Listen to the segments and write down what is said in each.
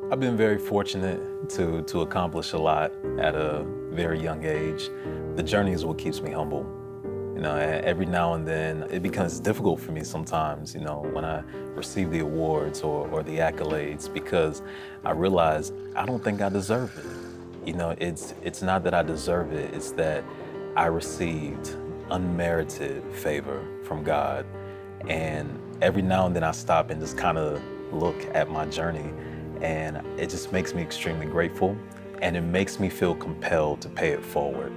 I've been very fortunate to accomplish a lot at a very young age. The journey is what keeps me humble. Every now and then it becomes difficult for me sometimes, when I receive the awards or the accolades, because I realize I don't think I deserve it. It's not that I deserve it, it's that I received unmerited favor from God. And every now and then I stop and just kind of look at my journey, and it just makes me extremely grateful, and it makes me feel compelled to pay it forward.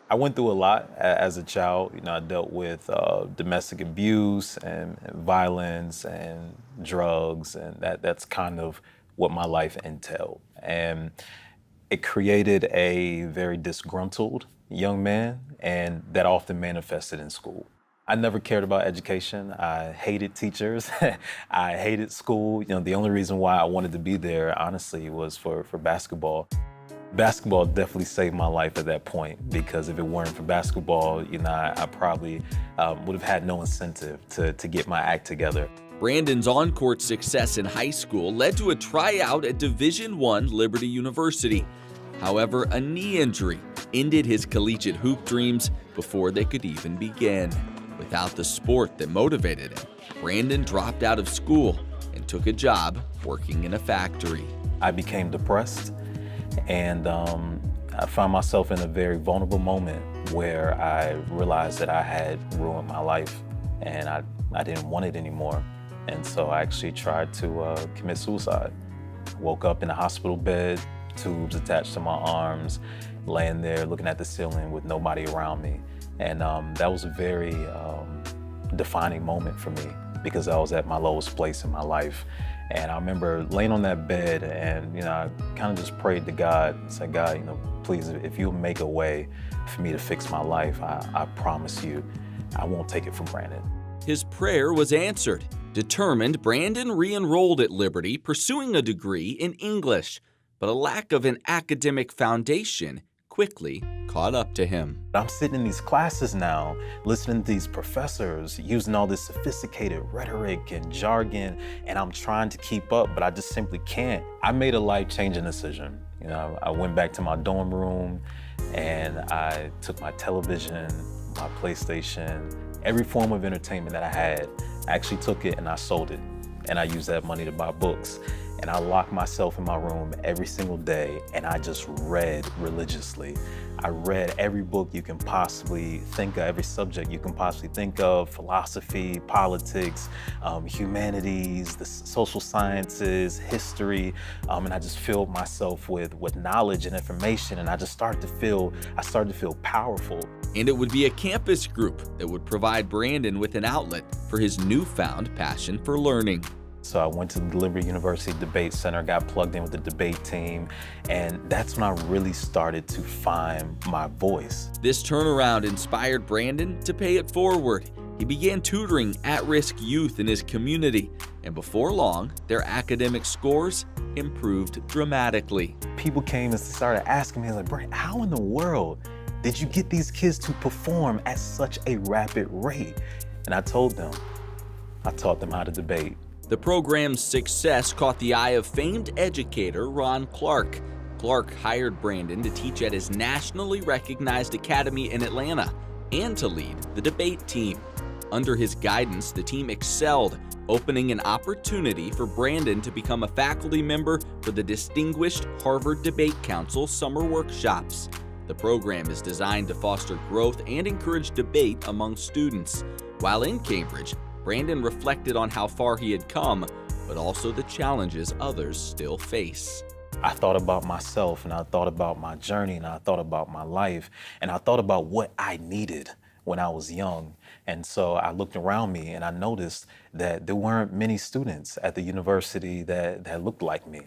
I went through a lot as a child. I dealt with domestic abuse and violence and drugs, and that's kind of what my life entailed. And it created a very disgruntled young man, and that often manifested in school. I never cared about education. I hated teachers. I hated school. The only reason why I wanted to be there, honestly, was for basketball. Basketball definitely saved my life at that point, because if it weren't for basketball, I probably would have had no incentive to get my act together. Brandon's on-court success in high school led to a tryout at Division I Liberty University. However, a knee injury ended his collegiate hoop dreams before they could even begin. Without the sport that motivated him, Brandon dropped out of school and took a job working in a factory. I became depressed, and I found myself in a very vulnerable moment where I realized that I had ruined my life, and I didn't want it anymore. And so I actually tried to commit suicide. Woke up in a hospital bed, tubes attached to my arms, laying there looking at the ceiling with nobody around me. And that was a very defining moment for me, because I was at my lowest place in my life. And I remember laying on that bed, and I kind of just prayed to God and said, God, please, if you'll make a way for me to fix my life, I promise you, I won't take it for granted. His prayer was answered. Determined, Brandon re-enrolled at Liberty, pursuing a degree in English. But a lack of an academic foundation quickly caught up to him. I'm sitting in these classes now, listening to these professors using all this sophisticated rhetoric and jargon, and I'm trying to keep up, but I just simply can't. I made a life-changing decision. I went back to my dorm room, and I took my television, my PlayStation, every form of entertainment that I had. I actually took it and I sold it, and I used that money to buy books. And I locked myself in my room every single day, and I just read religiously. I read every book you can possibly think of, every subject you can possibly think of: philosophy, politics, humanities, the social sciences, history, and I just filled myself with knowledge and information, and I started to feel powerful. And it would be a campus group that would provide Brandon with an outlet for his newfound passion for learning. So I went to the Liberty University Debate Center, got plugged in with the debate team, and that's when I really started to find my voice. This turnaround inspired Brandon to pay it forward. He began tutoring at-risk youth in his community, and before long, their academic scores improved dramatically. People came and started asking me, like, Brandon, how in the world did you get these kids to perform at such a rapid rate? And I told them, I taught them how to debate. The program's success caught the eye of famed educator Ron Clark. Clark hired Brandon to teach at his nationally recognized academy in Atlanta and to lead the debate team. Under his guidance, the team excelled, opening an opportunity for Brandon to become a faculty member for the distinguished Harvard Debate Council summer workshops. The program is designed to foster growth and encourage debate among students. While in Cambridge, Brandon reflected on how far he had come, but also the challenges others still face. I thought about myself, and I thought about my journey, and I thought about my life, and I thought about what I needed when I was young. And so I looked around me, and I noticed that there weren't many students at the university that looked like me.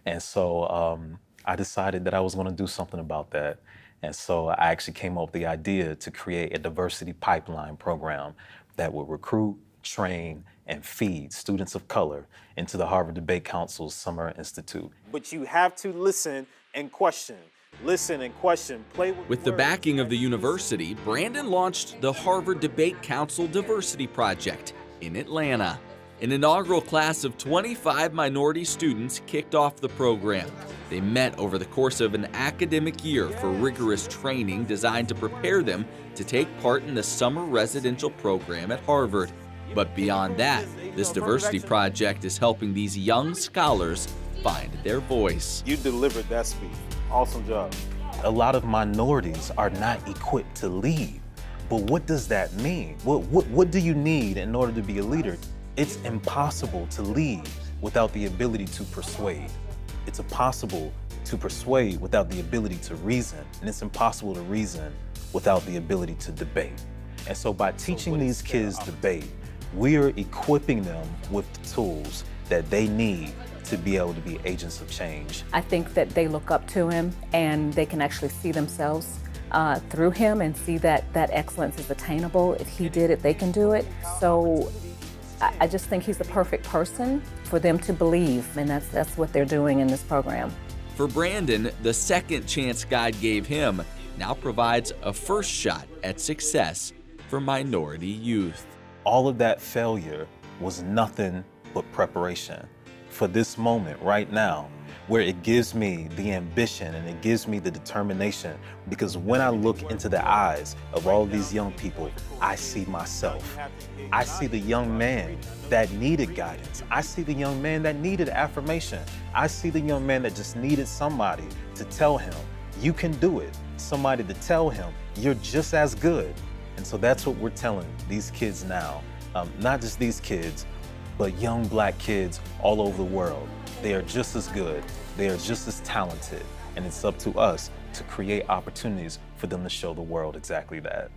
And so I decided that I was going to do something about that. And so I actually came up with the idea to create a diversity pipeline program that would recruit, train, and feed students of color into the Harvard Debate Council's Summer Institute. But you have to listen and question. Listen and question. Play with the backing of the university, Brandon launched the Harvard Debate Council Diversity Project in Atlanta. An inaugural class of 25 minority students kicked off the program. They met over the course of an academic year for rigorous training designed to prepare them to take part in the summer residential program at Harvard. But beyond that, this diversity project is helping these young scholars find their voice. You delivered that speech. Awesome job. A lot of minorities are not equipped to lead. But what does that mean? What do you need in order to be a leader? It's impossible to lead without the ability to persuade. It's impossible to persuade without the ability to reason. And it's impossible to reason without the ability to debate. And so by teaching these kids debate, we are equipping them with the tools that they need to be able to be agents of change. I think that they look up to him and they can actually see themselves through him and see that excellence is attainable. If he did it, they can do it. So I just think he's the perfect person for them to believe, and that's what they're doing in this program. For Brandon, the second chance God gave him now provides a first shot at success for minority youth. All of that failure was nothing but preparation for this moment right now, where it gives me the ambition and it gives me the determination, because when I look into the eyes of all of these young people, I see myself. I see the young man that needed guidance. I see the young man that needed affirmation. I see the young man that just needed somebody to tell him, you can do it. Somebody to tell him, you're just as good. And so that's what we're telling these kids now. Not just these kids, but young Black kids all over the world. They are just as good. They are just as talented. And it's up to us to create opportunities for them to show the world exactly that.